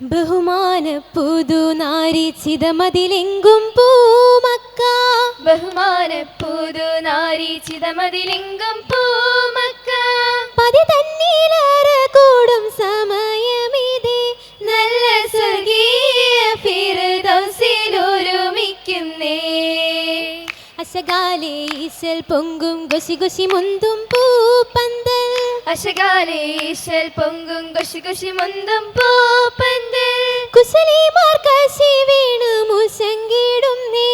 ബഹുമാന പുതുനാരി ചിതമതിലെങ്കും പൂമക്ക. ബഹുമാന പുതുനാരി ചിതമതിലെങ്കും പൂമക്ക. പതി തന്നീലറ കൂടും സമയമിതേ നല്ല സ്വർഗീയ ഫിർദൗസിലൊരുമിക്കുന്നേ. അശകാലേ ഈശൽ പൊങ്കും ഗുശി ഗുശി മുന്തും പൂപ്പന്തൽ. അശകാലേ ഈശൽ പൊങ്കും ഗുശി ഗുശി മുന്തും പൂപ്പന്തൽ. കുശലിമാർ കശി വീണു മുശങ്കിടുന്നേ.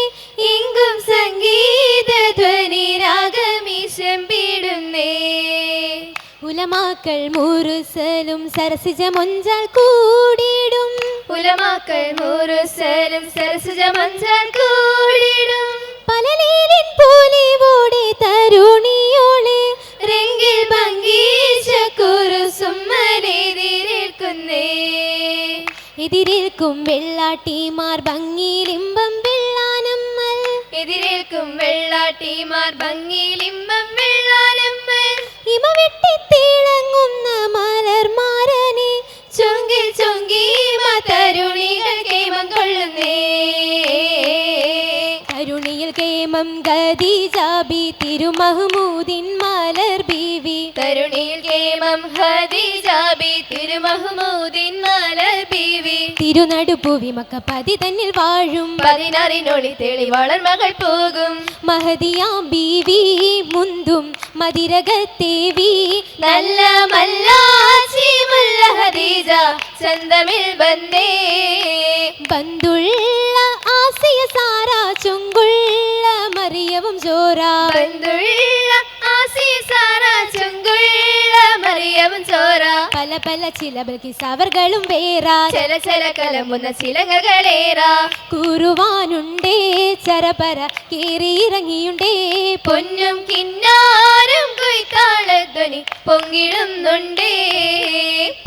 എങ്കും സംഗീത ധ്വനി രാഗമീശമ്പിടുന്നേ. ഉലമാക്കൾ മുറുസലും സരസിജ മൊഞ്ചാൽ കൂടിടും. ഉലമാക്കൾ മുറുസലും സരസിജ മൊഞ്ചാൽ കൂടിടും. പലലീലിൻ പോലിവോടെ തരുണിയോളെ രംഗിൽ ഭംഗീശ കുറുസുമ്മനെതിരേൽക്കുന്നേ. എതിരേൽക്കും വെള്ളാട്ടിമാർ ഭംഗിയിലിമ്പം വെള്ളാനമ്മൽ. എതിരേൽക്കും വെള്ളാട്ടിമാർ ഭംഗിയിലിമ്പം വെള്ളാനമ്മൽ. ഇമ വെട്ടിത്തിളങ്ങുന്ന മലർമാരനെ ചൊങ്കിൽ ചൊങ്കീമ തരുണികൾ കേമം കൊള്ളുന്നേ. തരുണിയിൽ കേമം ഖദീജാബി തിരുമഹ്മൂദിൻ മലർ ബീവി. തരുണിയിൽ കേമം ഖദീജാബി തിരുമഹ്മൂദിൻ മലർ ബീവി. തിരുനടുപ്പുവി മക്ക പതി തന്നിൽ വാഴും 16 തെളിവാളൻ മകൾ പോകും. മഹദിയാം ബീവി മുന്തും മതിരകത്തേവി. നല്ല മല്ലാച്ചി മുല്ല ഖദീജ ചന്തമിൽ ബന്ദേ. ബന്തുള്ള ആസിയ സാര ചുങ്കുള്ള മറിയവും ജോറ. ബന്തുള്ള ആസിയ സാര ചുങ്കുള്ള മറിയവും ചോര. പല പല ചിലബൽക്ക് സവർകളും വേറാ. ചല ചല കലമുന്ന ചിലങ്ങകളേറാ. കൂറുവാനുണ്ടേ ചരപര കേറിയിറങ്ങിയുണ്ടേ. പൊന്നും കിന്നാരം കൊയ്ത്താളധ്വനി പൊങ്ങിടുന്നുണ്ടേ.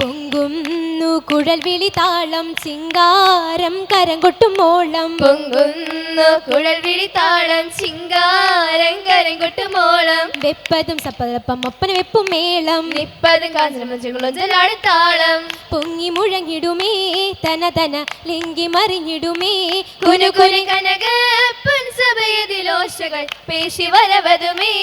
പൊങ്കുന്നു കുഴൽ വിളി താളം ചിങ്കാരം കരം കൊട്ടും മോളം. പൊങ്കുന്നു കുഴൽ വിളി താളം ചിങ്കാരം കരം കൊട്ടുമോളം. വെപ്പതും സപ്പതപ്പം ഒപ്പന വെപ്പും മേളം. നിപ്പതും കാഞ്ചനമുഞ്ചലാടി താളം. പൊങ്ങി മുഴങ്ങിടുമേ തന തന ലിങ്കി മറിഞ്ഞിടുമേ. കുനു കുനു കനക പുൻസഭയതിലോഷകൾ പേശി വരവതുമേ.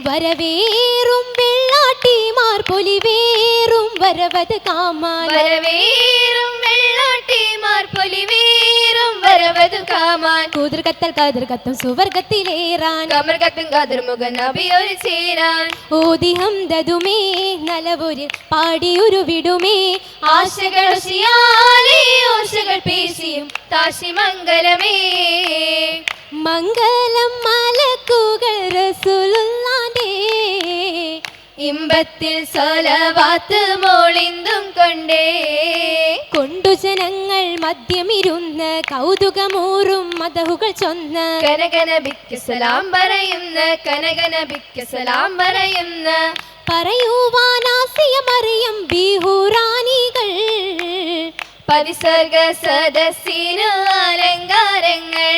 വരവേറും വെള്ളാട്ടിമാർ പൊലിവേറും വരവത് കാമാൻ. വരവേറും വെള്ളാട്ടിമാർ പൊലിവേറും വരവതു കാമാൻ. കൂതിർ കത്തൽ കാതിർ കത്തും സുവർഗത്തിലേറാൻ. കമർ കത്തും കാതിർ മുഖൻ നബിയൊരു ചേരാൻ. ഓദിഹം ദതുമേ നലവൊരു പാടിയൊരു വിടുമേ. ആശകൾ ഒശിയാലേ ഓശകൾ പേശിയും താശി മംഗലമേ. മംഗലം മലക്കുകൾ റസൂലുള്ളാന്റെ. ഇമ്പത്തിൽ സ്വലവാത്ത് മോളിന്തും കൊണ്ടേ. കൊണ്ടു ജനങ്ങൾ മദ്യമിരുന്ന് കൗതുകമൂറും മദഹുകൾ ചൊന്ന. കനകനബിക്ക് സലാം പറയുന്ന കനകനബിക്ക് സലാം പറയുന്ന. പറയുവാനാസിയ മറിയം ബിഹുറാനികൾ. പതിസർഗ സദസ്സിനു അലങ്കാരങ്ങൾ.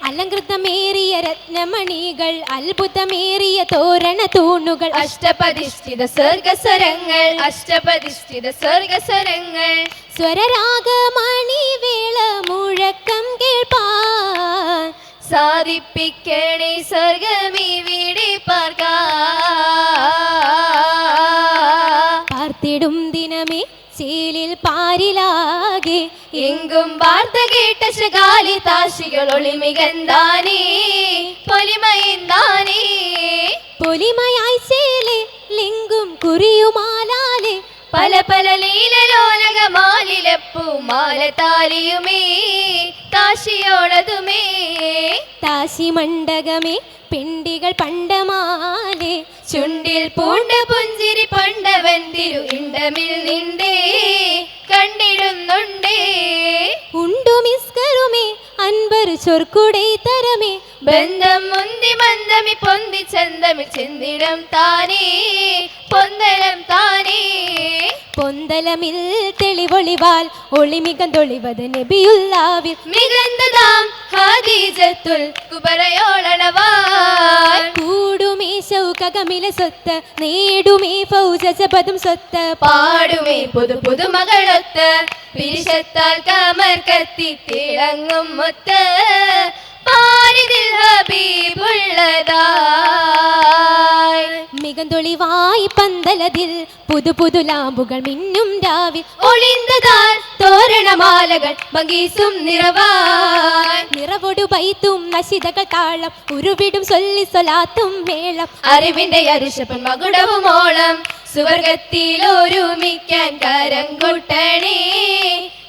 അലങ്കൃതമേറിയ രത്നമണികൾ അത്ഭുതമേറിയ തോരണ തൂണുകൾ. അഷ്ടപതിഷ്ഠിത സ്വർഗസ്വരങ്ങൾ. അഷ്ടപതിഷ്ഠിത സ്വർഗസ്വരങ്ങൾ. സ്വരരാഗമണി വേള മുഴക്കം കേൾപ്പാൻ. സാധിപ്പിക്കണേ സ്വർഗമിവിടെ പാർത്തിടും ദിനമേ ചേലിൽ പാരിലാകെ. എങ്കും വാർത്ത കേട്ട ശകാലി താശികൾ ഒളിമികന്താനേ പൊലിമയന്താനേ. പൊലിമയായി ചേലെ ലിങ്കും കുറിയുമാലാലെ. പല പല ലീലലോലകമാലിലപ്പൂ മാല താലിയുമേ താശിയോളതുമേ. താശി മണ്ഡകമേ പിണ്ടികൾ പണ്ടമാലെ. ചുണ്ടിൽ പൂണ്ട പുഞ്ചിരി പണ്ടവൻ തിരു ഇണ്ടമിൽ നിണ്ടേ കണ്ടിടുന്നുണ്ടേ. ഉണ്ടു മിസ്കറുമേ അൻപരു ചൊർക്കുടൈ തരമേ. ബന്ധം മുന്തി മന്ദമി പൊന്തി ചന്തമിൽ ചെന്തിടം താനേ പൊന്തലം താനേ. പൊന്തലമിൽ തെളിവൊളിവാൽ ഒളിമികം തൊളിവത് നബിയുല്ലാവിൽ. മികന്തതാം ഖദീജത്തുൽ കുബറയോളണവാൻ കൂടുമേ ശൗകമിലെ സ്വത്ത് നേടുമേ ഫൗജപദം സ്വത്ത് പാടുമേ പുതു പുതുമകളൊത്ത് പിരിശത്താൽ കമർ കത്തി തിളങ്ങും മുത്ത് പാരിതിൽ ഹബീബുള്ളതായി മികന്തൊളിവായി പന്തലതിൽ പുതു പുതു ലാമ്പുകൾ മിന്നും രാവിൽ ഒളിന്തതാൽ തോരണമാലകൾ മകീസും നിറവാൻ നിറവൊടു പൈത്തും നശിതകൾ താളം ഉരുവിടും സൊല്ലി സൊലാത്തും മേളം അറിവിന്റെ അരിശപ്പൻ മകുടവുമോളം സുവർഗത്തിൽ ഒരുമിക്കാൻ കരം കൊട്ടണേ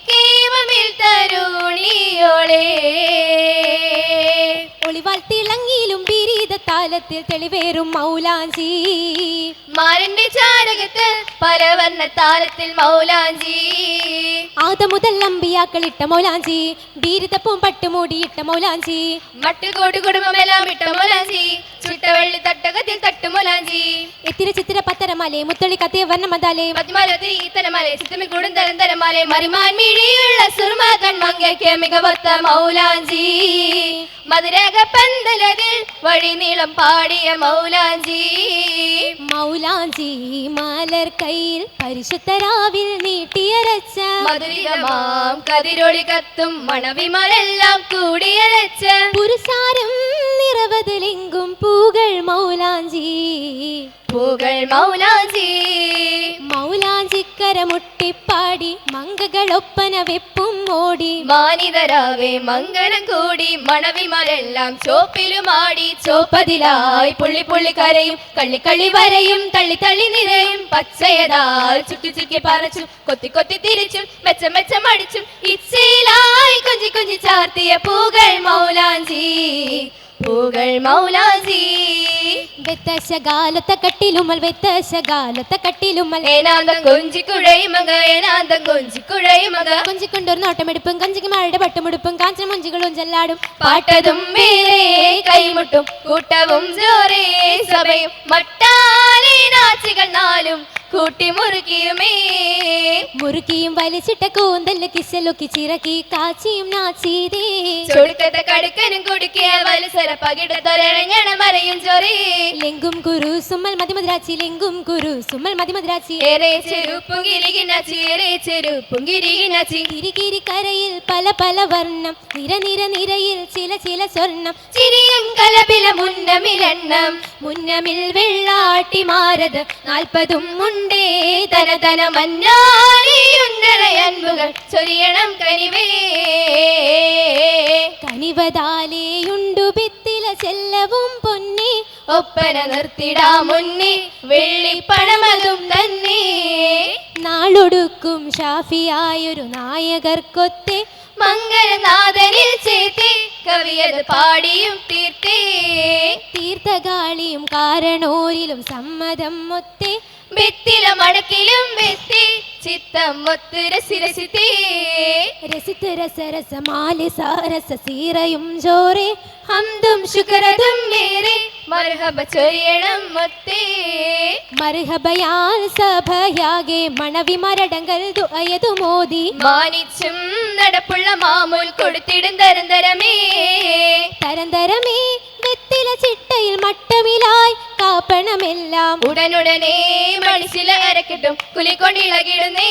കേവമിൽ തരുണിയോളേ ഒളിവാൽ തിളങ്ങിയിലും വിരീത താലത്തിൽ തെളിവേറും മൗലാഞ്ചി മാരന്റെ ചാരകത്ത് പലവർണ്ണ താലത്തിൽ മൗലാഞ്ചി ആദ മുതൽ അമ്പിയാക്കൾ ഇട്ട മൗലാഞ്ചി ബീരിതപ്പും പട്ടുമൂടിയിട്ട മൗലാഞ്ചി മട്ടിൽ കോടി കുടുംബമെല്ലാം ഇട്ട മൗലാഞ്ചി ചുട്ടവള്ളി തട്ടകത്തിൽ തട്ടുമൗലാഞ്ചി എത്തിര ചിത്തിര പത്തരമാലെ മുത്തളി കത്തിയ വർണ്ണമതാലെ പതിമാലത്തിൽ ഈത്തരമാലെ ചിത്തമി കൂടും തരം തരമാലെ മറിമാൻ മിഴിയുള്ള സുർമകൻ മങ്ങയ്ക്ക് മികവത്ത മൗലാഞ്ചി മധുരക പന്തലതിൽ വഴി നീളം പാടിയ മൗലാഞ്ചി മൗലാഞ്ചി മലർ കയ്യിൽ പരിശുദ്ധരാവിൽ നീട്ടിയരച്ച മധുരിതമാം കതിരൊളി കത്തും മണവിമലെല്ലാം കൂടിയരച്ച പുരുഷാരം നിറവതിലെങ്കും പൂകൾ മൗലാഞ്ചി പൂകൾ മൗലാഞ്ചി മൗലാഞ്ചിക്കര മുട്ടിപ്പാടി മങ്കകളൊപ്പന വെപ്പും ഓടി മാനിതരാവേ മംഗലം കൂടി മണവിമലെല്ലാം ചോപ്പിലുമാടി ചോപ്പതിലായി പുള്ളി പുള്ളി കരയും കള്ളി കള്ളി വരയും തള്ളി തള്ളി നിറയും പച്ചയതാൽ ചുറ്റി ചുറ്റി പറച്ചും കൊത്തി കൊത്തി തിരിച്ചും മെച്ച മെച്ചം അടിച്ചും ഇച്ചയിലായി കൊഞ്ചി കൊഞ്ചി ചാർത്തിയ പൂകൾ മൗലാഞ്ചി പൂകൾ മൗലാഞ്ചി വ്യത്തശകാലത്തെ കട്ടിലുമൽ വ്യത്തശകാലത്തെ കട്ടിലുമൽ ഏനാന്തം കൊഞ്ചി കുഴയുമക ഏനാന്തം കൊഞ്ചി കുഴയുമക കൊഞ്ചിക്കൊണ്ടൊരു നോട്ടമെടുപ്പും കഞ്ചിക്കുമാരുടെ പട്ടുമെടുപ്പും കാഞ്ചന മൊഞ്ചികളും ചെല്ലാടും പാട്ടതും മേരെ കൈമുട്ടും കൂട്ടവും ജോറേ സഭയും മട്ടാലേ നാച്ചികൾ നാലും കൂട്ടി മുറുകിയുമേ മുറുക്കിയും വലിച്ചിട്ട കൂന്തല് കിശലൊക്കി ചിറക്കി കാച്ചിയും നാച്ചീതേ ചൊടുക്കത്തെ കടുക്കനും കുടുക്കിയ വത്സര പകിടത്തൊരഞ്ഞണ മറയും ചൊറി ലെങ്കും കുരു സുമ്മൽ മതിമദ്രാച്ചി ലെങ്കും കുരു സുമ്മൽ മതിമദ്രാച്ചി ഏറെ ചെരുപ്പും കിരികിനാച്ചി ഏറെ ചെരുപ്പും കിരികിനാച്ചി കിരികിരി കരയിൽ പല പല വർണ്ണം നിര നിര നിരയിൽ ചില ചില സ്വർണം ചിരിയും കലപില മുന്നമിലെണ്ണം മുന്നമിൽ വെള്ളാട്ടി മാരത് 40 ഉണ്ടേ തന തന മന്നാലിയുണ്ടറയൻപുകൾ ചൊരിയണം കനിവേ കനിവതാലേയുണ്ടു ഭിത്തില ചെല്ലവും പൊന്നെ ഒപ്പന നിർത്തിടാ മുന്നേ വെള്ളിപ്പണമതും തന്നെ നാളൊടുക്കും ഷാഫിയായൊരു നായകർക്കൊത്തെ മംഗളനാഥനിൽ ചേർത്തേ കവിയത് പാടിയും തീർത്തേ തീർത്ഥകാളിയും കാരണോരിലും സമ്മതം ഒത്തെ ഭിത്തില മടക്കിലും വെത്തി ചിത്തം ഒത്ത് രസിരസിത്തേ രസിത്ത് രസരസമാലി സാരസ സീറയും ജോറെ ഹംദും ശുക്രതും മേരെ മർഹബ ചൊരിയണം ഒത്തേ മർഹബയാൽ സഭയാകെ മണവി മരടങ്കൽ ദുഅയതു മോദി മാനിച്ചും നടപ്പുള്ള മാമൂൽ കൊടുത്തിടും തരന്തരമേ തരന്തരമേ വെത്തില ചിട്ടയിൽ മട്ടമിലായി കാപ്പണമെല്ലാം ഉടനുടനെ മണിശില അരക്കിട്ടും കുലിക്കൊണ്ടിളകിടുന്നേ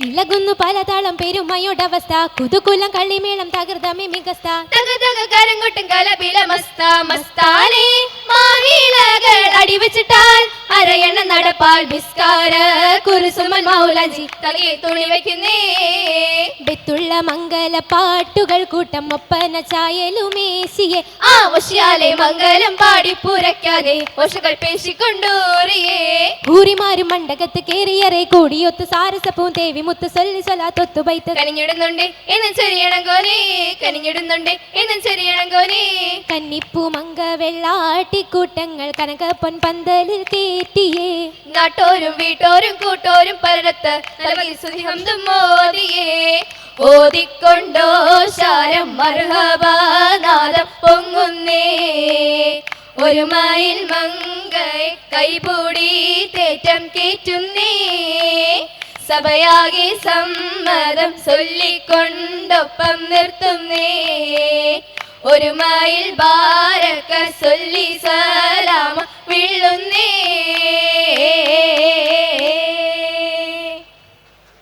ഇളകുന്നു പലതാളം പെരുമയോടവസ്ഥ കുതുകുലം കള്ളിമേളം തകർതമി മികസ്ത തക തക കരങ്കൊട്ടും കലപില മസ്ത മസ്താനെ മാഹിളകൾ അടിവച്ചിട്ടാൽ അരയണ നടപ്പാൽ ബിസ്കാര കുരുസുമൻ മൗലാഞ്ചി തലയെ തുണി വയ്ക്കുന്നേ ബെത്തുള്ള മംഗല പാട്ടുകൾ കൂട്ടം ഒപ്പന ചായലുമേശിയെ ആവശ്യാലെ മംഗലം പാടി പൂരയ്ക്കാതെ ഓഷകൾ പേശിക്കൊണ്ടോറിയേ ഊരിമാരും മണ്ടകത്ത് കേറിയറെ കൂടിയൊത്ത് സാരസപ്പവും തേവി മുത്ത് സൊല്ലി സൊല്ലാത്തൊത്തു ബൈത്ത് കനിഞ്ഞിടുന്നുണ്ട് എന്നും ചെറിയണം കോനെ കനിഞ്ഞിടുന്നുണ്ട് എന്നും ചെറിയണം കോനെ കന്നിപ്പൂ മങ്ക വെള്ളാട്ടിക്കൂട്ടങ്ങൾ കനകപ്പൊൻ പന്തലിൽ കേറ്റിയേ നാട്ടോരും വീട്ടോരും കൂട്ടോരും പലരത്ത് ഹംദും മോദിയേ ഓതിക്കൊണ്ടോ ശാരം മർഹബാനാദം പൊങ്ങുന്നേ ഒരു മയിൽ മങ്കൈ കൈപൂടി തേറ്റം കേറ്റുന്നേ സഭയാകെ സമ്മതം ചൊല്ലിക്കൊണ്ടൊപ്പം നിർത്തുന്നേ ഒരു മയിൽ ബാരക്ക ചൊല്ലി സലാമ വീഴുന്നേ